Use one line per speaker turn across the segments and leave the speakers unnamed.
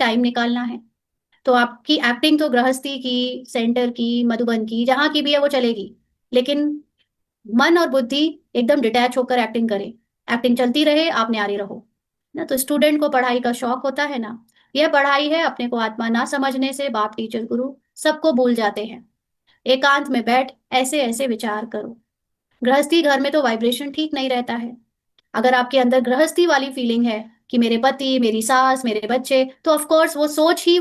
Time निकालना है। तो आपकी एक्टिंग तो गृहस्थी की, सेंटर की, मधुबन की, जहां की भी है वो चलेगी, लेकिन मन और बुद्धि एकदम डिटैच होकर एक्टिंग करे। एक्टिंग चलती रहे, आप न्यारे रहो ना। तो स्टूडेंट को पढ़ाई का शौक होता है ना, यह पढ़ाई है। अपने को आत्मा ना समझने से बाप, टीचर, गुरु सबको भूल जाते हैं। एकांत में बैठ ऐसे ऐसे विचार करो। गृहस्थी घर में तो वाइब्रेशन ठीक नहीं रहता है। अगर आपके अंदर गृहस्थी वाली फीलिंग है कि मेरे पति, मेरी सास, मेरे बच्चे, तो ऑफ कोर्स वो सोच ही,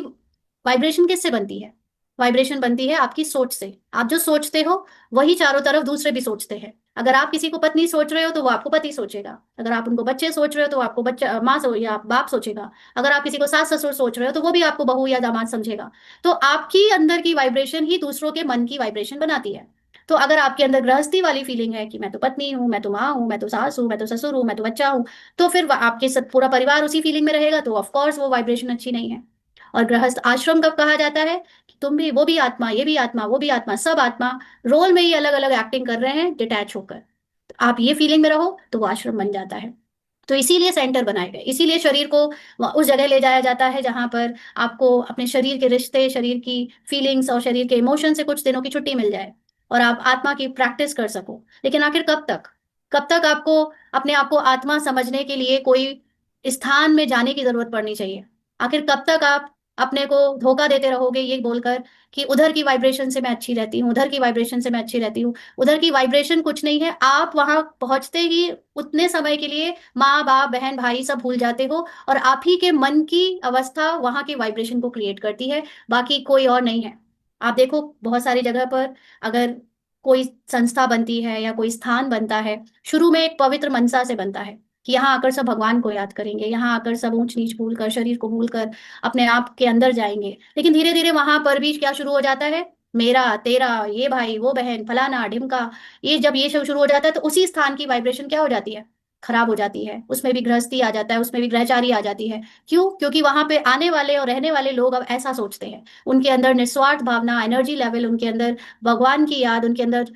वाइब्रेशन किससे बनती है? वाइब्रेशन बनती है आपकी सोच से। आप जो सोचते हो वही चारों तरफ दूसरे भी सोचते हैं। अगर आप किसी को पत्नी सोच रहे हो तो वो आपको पति सोचेगा। अगर आप उनको बच्चे सोच रहे हो तो आपको बच्चा, माँ सो या बाप सोचेगा। अगर आप किसी को सास ससुर सोच रहे हो तो वो भी आपको बहू या दामाद समझेगा। तो आपकी अंदर की वाइब्रेशन ही दूसरों के मन की वाइब्रेशन बनाती है। तो अगर आपके अंदर गृहस्थी वाली फीलिंग है कि मैं तो पत्नी हूँ, मैं तो माँ हूँ, मैं तो सास हूँ, मैं तो ससुर हूँ, मैं तो बच्चा हूँ, तो फिर आपके सब पूरा परिवार उसी फीलिंग में रहेगा, तो ऑफ कोर्स वो वाइब्रेशन अच्छी नहीं है। और गृहस्थ आश्रम कब कहा जाता है? कि तुम भी, वो भी आत्मा, ये भी आत्मा, वो भी आत्मा, सब आत्मा रोल में ही अलग अलग एक्टिंग कर रहे हैं, डिटैच होकर। तो आप ये फीलिंग में रहो तो वो आश्रम बन जाता है। तो इसीलिए सेंटर बनाए गए, इसीलिए शरीर को उस जगह ले जाया जाता है जहां पर आपको अपने शरीर के रिश्ते, शरीर की फीलिंग्स और शरीर के इमोशन से कुछ दिनों की छुट्टी मिल जाए और आप आत्मा की प्रैक्टिस कर सको। लेकिन आखिर कब तक? कब तक आपको अपने आप को आत्मा समझने के लिए कोई स्थान में जाने की जरूरत पड़नी चाहिए? आखिर कब तक आप अपने को धोखा देते रहोगे ये बोलकर कि उधर की वाइब्रेशन से मैं अच्छी रहती हूँ, उधर की वाइब्रेशन से मैं अच्छी रहती हूँ? उधर की वाइब्रेशन कुछ नहीं है। आप वहां पहुंचते ही उतने समय के लिए माँ बाप बहन भाई सब भूल जाते हो, और आप ही के मन की अवस्था वहां के वाइब्रेशन को क्रिएट करती है, बाकी कोई और नहीं है। आप देखो बहुत सारी जगह पर, अगर कोई संस्था बनती है या कोई स्थान बनता है, शुरू में एक पवित्र मनसा से बनता है कि यहाँ आकर सब भगवान को याद करेंगे, यहाँ आकर सब ऊंच नीच भूलकर, शरीर को भूलकर अपने आप के अंदर जाएंगे। लेकिन धीरे धीरे वहां पर भी क्या शुरू हो जाता है? मेरा, तेरा, ये भाई, वो बहन, फलाना ढिमका, ये जब ये सब शुरू हो जाता है तो उसी स्थान की वाइब्रेशन क्या हो जाती है? खराब हो जाती है। उसमें भी गृहस्थी आ जाता है, उसमें भी ग्रहचारी आ जाती है। क्यों? क्योंकि वहां पे आने वाले और रहने वाले लोग अब ऐसा सोचते हैं। उनके अंदर निस्वार्थ भावना, एनर्जी लेवल, उनके अंदर भगवान की याद, उनके अंदर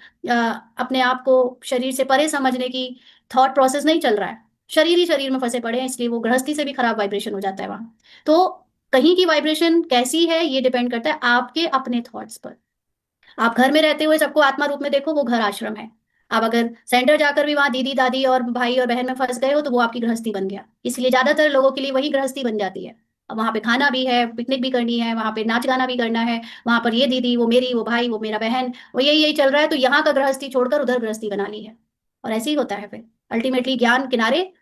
अपने आप को शरीर से परे समझने की थॉट प्रोसेस नहीं चल रहा है। शरीर ही शरीर में फंसे पड़े हैं, इसलिए वो गृहस्थी से भी खराब वाइब्रेशन हो जाता है वहां। तो कहीं की वाइब्रेशन कैसी है ये डिपेंड करता है आपके अपने थॉट्स पर। आप घर में रहते हुए सबको आत्मा रूप में देखो, वो घर आश्रम है। आप अगर सेंटर जाकर भी वहां दीदी दादी और भाई और बहन में फंस गए हो तो वो आपकी गृहस्थी बन गया। इसलिए ज्यादातर लोगों के लिए वही गृहस्थी बन जाती है। अब वहां पे खाना भी है, पिकनिक भी करनी है, वहां पे नाच गाना भी करना है, वहां पर ये दीदी, वो मेरी, वो भाई, वो मेरा बहन, वो यही यही चल रहा है, तो यहाँ का गृहस्थी छोड़कर उधर गृहस्थी बना ली है। और ऐसे ही होता है फिर अल्टीमेटली ज्ञान किनारे,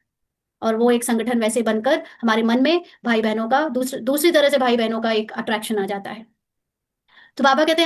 और वो एक संगठन वैसे बनकर हमारे मन में भाई बहनों का दूसरी दूसरी तरह से भाई बहनों का एक अट्रैक्शन आ जाता है। तो बाबा कहते हैं